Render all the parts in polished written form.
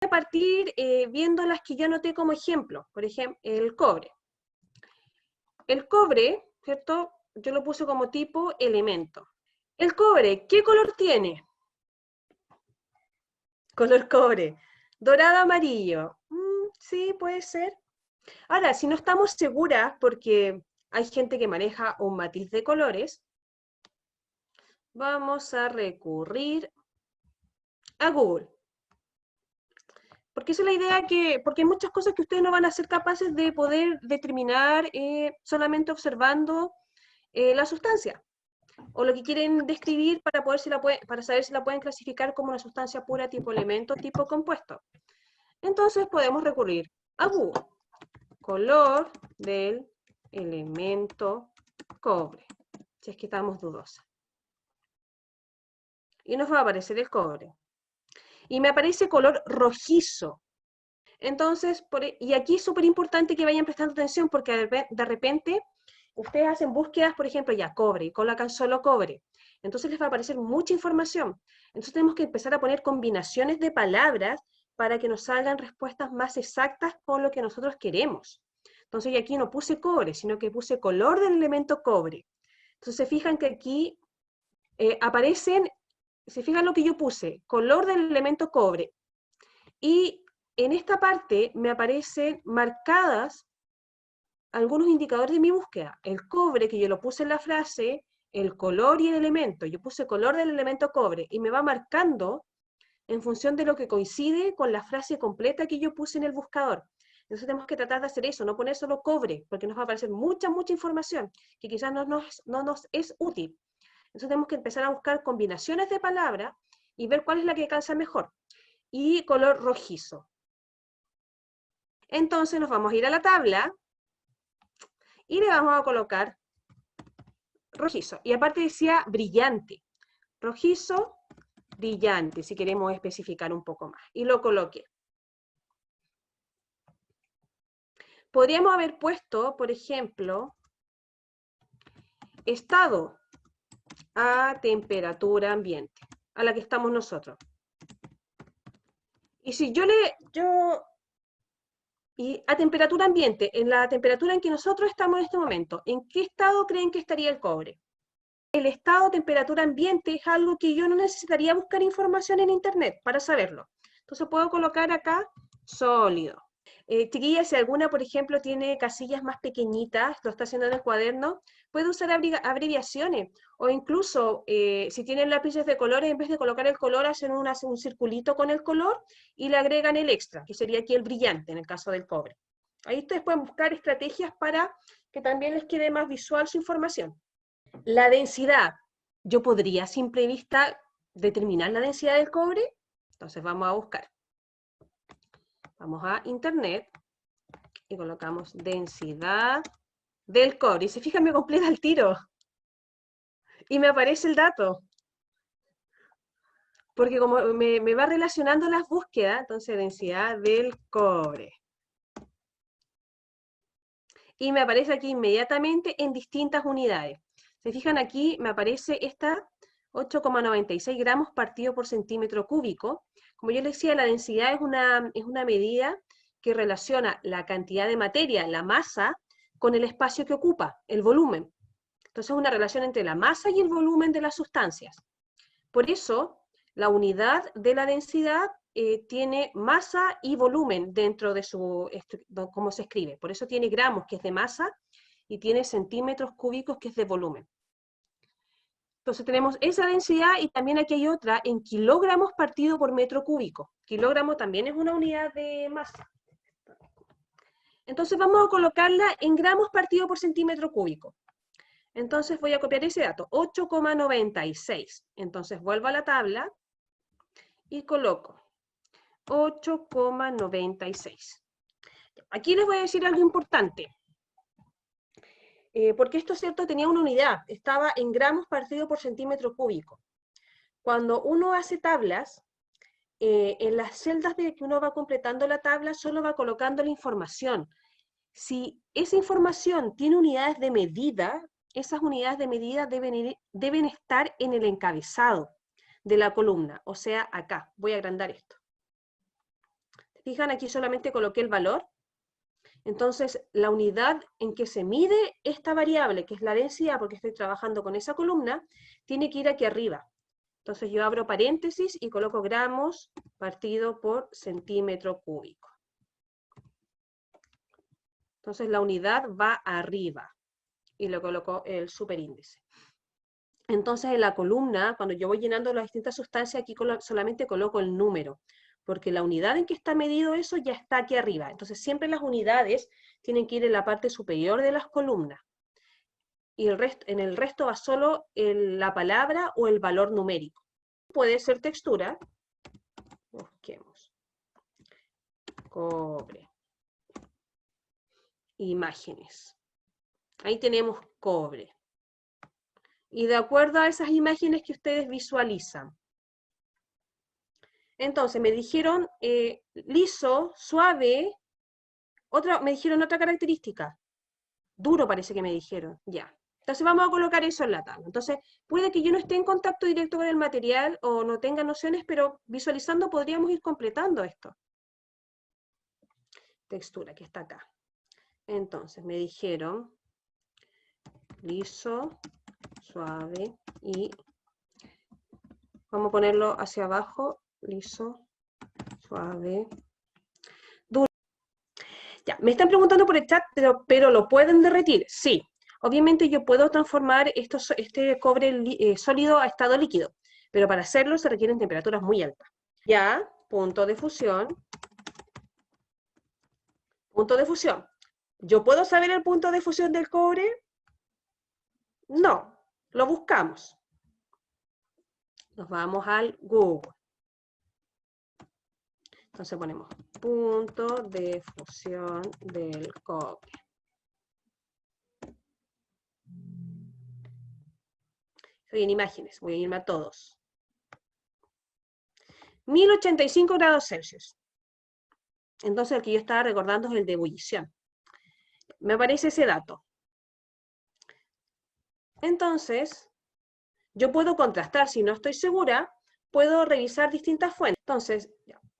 a partir viendo las que yo anoté como ejemplo. Por ejemplo, el cobre. El cobre, ¿cierto? Yo lo puse como tipo elemento. El cobre, ¿qué color tiene? Color cobre. Dorado, amarillo. Sí, puede ser. Ahora, si no estamos seguras, porque hay gente que maneja un matiz de colores, vamos a recurrir a Google. Porque esa es la idea porque hay muchas cosas que ustedes no van a ser capaces de poder determinar solamente observando la sustancia, o lo que quieren describir para, para saber si la pueden clasificar como una sustancia pura tipo elemento, tipo compuesto. Entonces podemos recurrir a Google. Color del elemento cobre, si es que estamos dudosas. Y nos va a aparecer el cobre. Y me aparece color rojizo. Entonces, y aquí es súper importante que vayan prestando atención porque de repente ustedes hacen búsquedas, por ejemplo, ya cobre, y colocan solo cobre. Entonces les va a aparecer mucha información. Entonces tenemos que empezar a poner combinaciones de palabras para que nos salgan respuestas más exactas con lo que nosotros queremos. Entonces, yo aquí no puse cobre, sino que puse color del elemento cobre. Entonces, se fijan que aquí aparecen, se fijan lo que yo puse, color del elemento cobre. Y en esta parte me aparecen marcadas algunos indicadores de mi búsqueda. El cobre, que yo lo puse en la frase, el color y el elemento. Yo puse color del elemento cobre y me va marcando en función de lo que coincide con la frase completa que yo puse en el buscador. Entonces tenemos que tratar de hacer eso, no poner solo cobre, porque nos va a aparecer mucha información que quizás no nos es útil. Entonces tenemos que empezar a buscar combinaciones de palabras y ver cuál es la que calza mejor. Y color rojizo. Entonces nos vamos a ir a la tabla y le vamos a colocar rojizo. Y aparte decía brillante. Rojizo, brillante, si queremos especificar un poco más. Y lo coloqué. Podríamos haber puesto, por ejemplo, estado a temperatura ambiente, a la que estamos nosotros. Y si y a temperatura ambiente, en la temperatura en que nosotros estamos en este momento, ¿en qué estado creen que estaría el cobre? El estado de temperatura ambiente es algo que yo no necesitaría buscar información en internet para saberlo. Entonces puedo colocar acá sólido. Chiquillas, si alguna, por ejemplo, tiene casillas más pequeñitas, lo está haciendo en el cuaderno, puede usar abreviaciones, o incluso, si tienen lápices de colores, en vez de colocar el color, hacen un circulito con el color, y le agregan el extra, que sería aquí el brillante, en el caso del cobre. Ahí ustedes pueden buscar estrategias para que también les quede más visual su información. La densidad. Yo podría a simple vista determinar la densidad del cobre, entonces vamos a buscar. Vamos a internet y colocamos densidad del cobre. Y se fijan, me completa el tiro. Y me aparece el dato. Porque como me va relacionando las búsquedas, entonces densidad del cobre. Y me aparece aquí inmediatamente en distintas unidades. Se fijan aquí, me aparece esta 8,96 gramos partido por centímetro cúbico. Como yo les decía, la densidad es una medida que relaciona la cantidad de materia, la masa, con el espacio que ocupa, el volumen. Entonces es una relación entre la masa y el volumen de las sustancias. Por eso, la unidad de la densidad tiene masa y volumen dentro de cómo se escribe. Por eso tiene gramos, que es de masa, y tiene centímetros cúbicos, que es de volumen. Entonces tenemos esa densidad y también aquí hay otra en kilogramos partido por metro cúbico. Kilogramo también es una unidad de masa. Entonces vamos a colocarla en gramos partido por centímetro cúbico. Entonces voy a copiar ese dato, 8,96. Entonces vuelvo a la tabla y coloco 8,96. Aquí les voy a decir algo importante. Porque esto, ¿cierto?, tenía una unidad, estaba en gramos partido por centímetro cúbico. Cuando uno hace tablas, en las celdas de que uno va completando la tabla, solo va colocando la información. Si esa información tiene unidades de medida, esas unidades de medida deben estar en el encabezado de la columna, o sea, acá. Voy a agrandar esto. Fijan, aquí solamente coloqué el valor. Entonces, la unidad en que se mide esta variable, que es la densidad, porque estoy trabajando con esa columna, tiene que ir aquí arriba. Entonces yo abro paréntesis y coloco gramos partido por centímetro cúbico. Entonces la unidad va arriba y le coloco el superíndice. Entonces en la columna, cuando yo voy llenando las distintas sustancias, aquí solamente coloco el número, porque la unidad en que está medido eso ya está aquí arriba. Entonces siempre las unidades tienen que ir en la parte superior de las columnas. Y en el resto va solo la palabra o el valor numérico. Puede ser textura. Busquemos. Cobre. Imágenes. Ahí tenemos cobre. Y de acuerdo a esas imágenes que ustedes visualizan. Entonces, me dijeron liso, suave, me dijeron otra característica. Duro parece que me dijeron, ya. Entonces vamos a colocar eso en la tabla. Entonces, puede que yo no esté en contacto directo con el material o no tenga nociones, pero visualizando podríamos ir completando esto. Textura, que está acá. Entonces, me dijeron liso, suave y vamos a ponerlo hacia abajo, liso, suave, duro. Ya, me están preguntando por el chat, pero ¿lo pueden derretir? Sí. Obviamente yo puedo transformar este cobre sólido a estado líquido, pero para hacerlo se requieren temperaturas muy altas. Ya, punto de fusión. Punto de fusión. ¿Yo puedo saber el punto de fusión del cobre? No, lo buscamos. Nos vamos al Google. Entonces ponemos punto de fusión del cobre. Estoy en imágenes, voy a irme a todos. 1085 grados Celsius. Entonces el que yo estaba recordando es el de ebullición. Me aparece ese dato. Entonces, yo puedo contrastar, si no estoy segura, puedo revisar distintas fuentes. Entonces,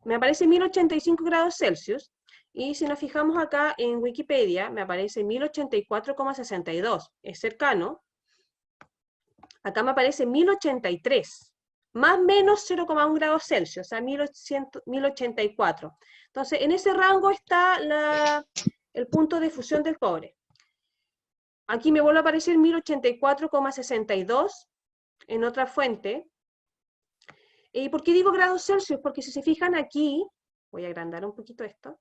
me aparece 1085 grados Celsius, y si nos fijamos acá en Wikipedia, me aparece 1084,62, es cercano. Acá me aparece 1083, más o menos 0,1 grados Celsius, o sea, 1084. Entonces, en ese rango está el punto de fusión del cobre. Aquí me vuelve a aparecer 1084,62 en otra fuente. ¿Y por qué digo grados Celsius? Porque si se fijan aquí, voy a agrandar un poquito esto.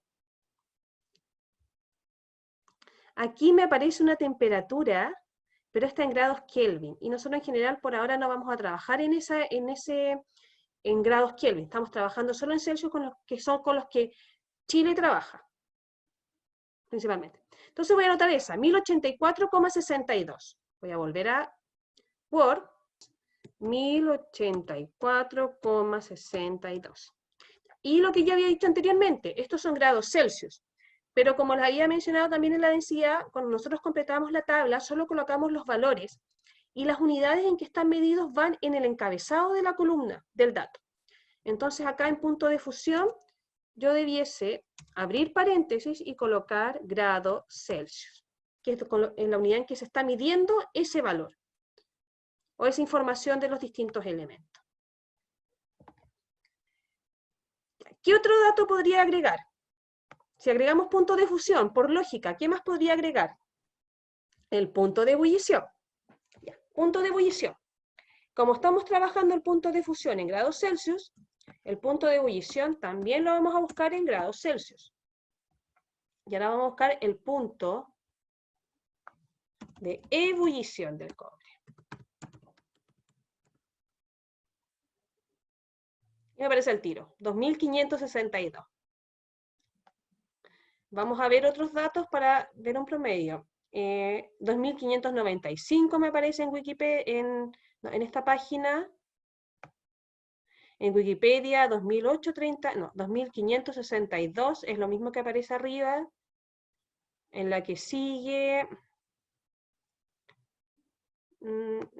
Aquí me aparece una temperatura, pero está en grados Kelvin. Y nosotros en general por ahora no vamos a trabajar en grados Kelvin. Estamos trabajando solo en Celsius con los que son con los que Chile trabaja, principalmente. Entonces voy a anotar esa, 1084,62. Voy a volver a Word, 1084,62. Y lo que ya había dicho anteriormente, estos son grados Celsius. Pero como les había mencionado también en la densidad, cuando nosotros completamos la tabla, solo colocamos los valores y las unidades en que están medidos van en el encabezado de la columna del dato. Entonces acá en punto de fusión, yo debiese abrir paréntesis y colocar grado Celsius, que es en la unidad en que se está midiendo ese valor, o esa información de los distintos elementos. ¿Qué otro dato podría agregar? Si agregamos punto de fusión, por lógica, ¿qué más podría agregar? El punto de ebullición. Ya, punto de ebullición. Como estamos trabajando el punto de fusión en grados Celsius, el punto de ebullición también lo vamos a buscar en grados Celsius. Y ahora vamos a buscar el punto de ebullición del cobre. Y me aparece el tiro, 2562. Vamos a ver otros datos para ver un promedio. 2595 me aparece en Wikipedia, en esta página. En Wikipedia 2562 es lo mismo que aparece arriba. En la que sigue,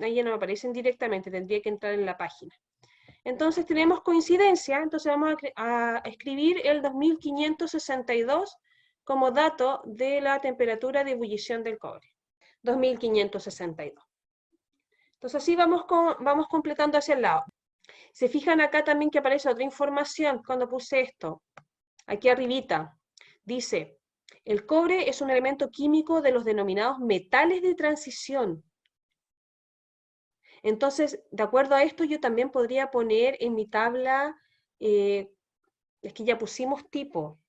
ahí ya no me aparecen directamente, tendría que entrar en la página. Entonces tenemos coincidencia, entonces vamos a escribir el 2562 como dato de la temperatura de ebullición del cobre. 2562. Entonces así vamos completando hacia el lado. Se fijan acá también que aparece otra información cuando puse esto. Aquí arribita. Dice, el cobre es un elemento químico de los denominados metales de transición. Entonces, de acuerdo a esto, yo también podría poner en mi tabla, es que ya pusimos tipo.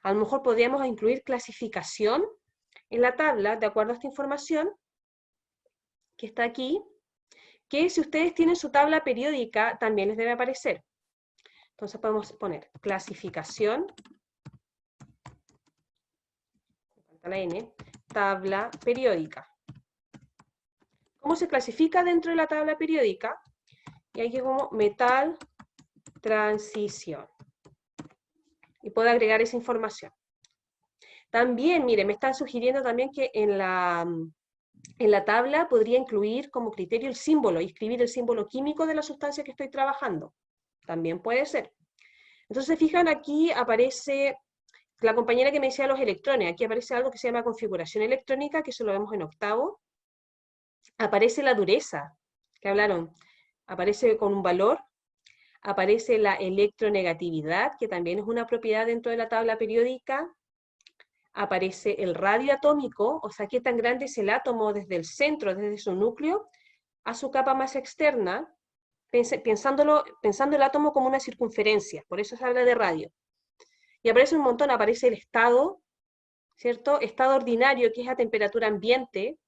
A lo mejor podríamos incluir clasificación en la tabla, de acuerdo a esta información que está aquí, que si ustedes tienen su tabla periódica, también les debe aparecer. Entonces podemos poner clasificación, la N, tabla periódica. ¿Cómo se clasifica dentro de la tabla periódica? Y aquí como metal transición. Y puedo agregar esa información. También, mire, me están sugiriendo también que en la tabla podría incluir como criterio el símbolo, y escribir el símbolo químico de la sustancia que estoy trabajando. También puede ser. Entonces, fijan, aquí aparece la compañera que me decía los electrones. Aquí aparece algo que se llama configuración electrónica, que eso lo vemos en octavo. Aparece la dureza, que hablaron. Aparece con un valor. Aparece la electronegatividad, que también es una propiedad dentro de la tabla periódica. Aparece el radio atómico, o sea, qué tan grande es el átomo desde el centro, desde su núcleo, a su capa más externa, pensando el átomo como una circunferencia, por eso se habla de radio. Y aparece un montón, aparece el estado, ¿cierto? Estado ordinario, que es a temperatura ambiente,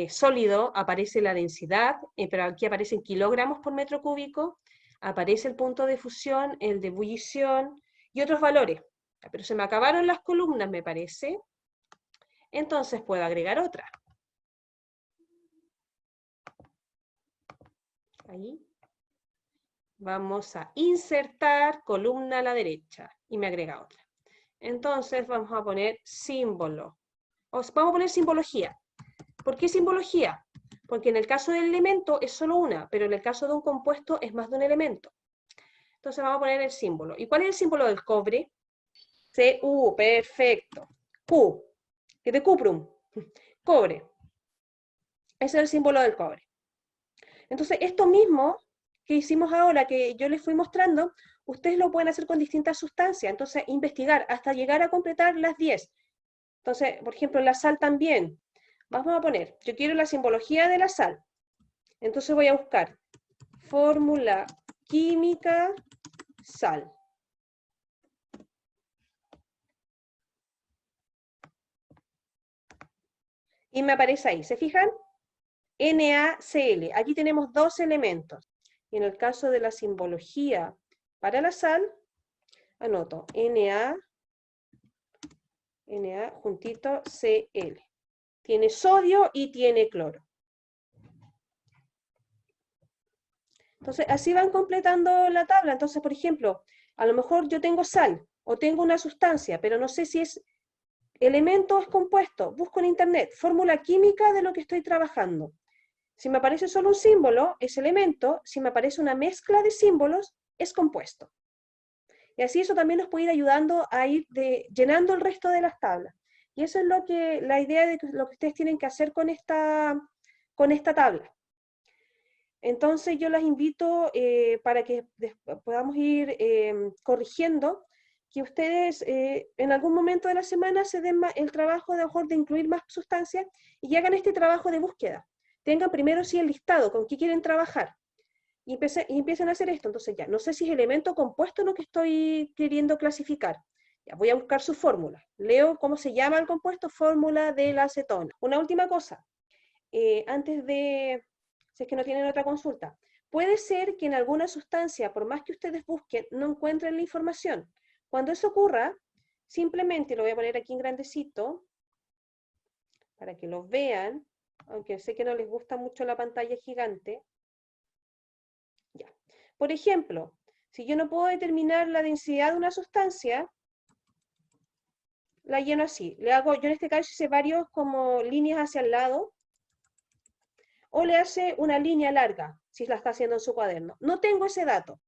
sólido, aparece la densidad, pero aquí aparece en kilogramos por metro cúbico, aparece el punto de fusión, el de ebullición y otros valores. Pero se me acabaron las columnas, me parece. Entonces puedo agregar otra. Ahí. Vamos a insertar columna a la derecha y me agrega otra. Entonces vamos a poner símbolo. Vamos a poner simbología. ¿Por qué simbología? Porque en el caso del elemento es solo una, pero en el caso de un compuesto es más de un elemento. Entonces vamos a poner el símbolo. ¿Y cuál es el símbolo del cobre? Cu, perfecto. Q, que de cuprum, cobre. Ese es el símbolo del cobre. Entonces, esto mismo que hicimos ahora, que yo les fui mostrando, ustedes lo pueden hacer con distintas sustancias. Entonces, investigar hasta llegar a completar las 10. Entonces, por ejemplo, la sal también. Vamos a poner, yo quiero la simbología de la sal. Entonces voy a buscar fórmula química sal. Y me aparece ahí, ¿se fijan? NaCl. Aquí tenemos dos elementos. Y en el caso de la simbología para la sal, anoto Na juntito Cl. Tiene sodio y tiene cloro. Entonces, así van completando la tabla. Entonces, por ejemplo, a lo mejor yo tengo sal o tengo una sustancia, pero no sé si es elemento o es compuesto. Busco en internet fórmula química de lo que estoy trabajando. Si me aparece solo un símbolo, es elemento. Si me aparece una mezcla de símbolos, es compuesto. Y así eso también nos puede ir ayudando a ir llenando el resto de las tablas. Y eso es la idea de lo que ustedes tienen que hacer con esta tabla. Entonces yo las invito para que podamos ir corrigiendo, que ustedes en algún momento de la semana se den el trabajo de incluir más sustancias y hagan este trabajo de búsqueda. Tengan primero sí el listado, con qué quieren trabajar. Y empiecen a hacer esto. Entonces ya, no sé si es elemento compuesto lo que estoy queriendo clasificar. Ya, voy a buscar su fórmula. Leo cómo se llama el compuesto, fórmula de la acetona. Una última cosa, antes de, si es que no tienen otra consulta, puede ser que en alguna sustancia, por más que ustedes busquen, no encuentren la información. Cuando eso ocurra, simplemente lo voy a poner aquí en grandecito, para que lo vean, aunque sé que no les gusta mucho la pantalla gigante. Ya. Por ejemplo, si yo no puedo determinar la densidad de una sustancia, la lleno así. Yo en este caso hice varios como líneas hacia el lado, o le hace una línea larga, si la está haciendo en su cuaderno. No tengo ese dato.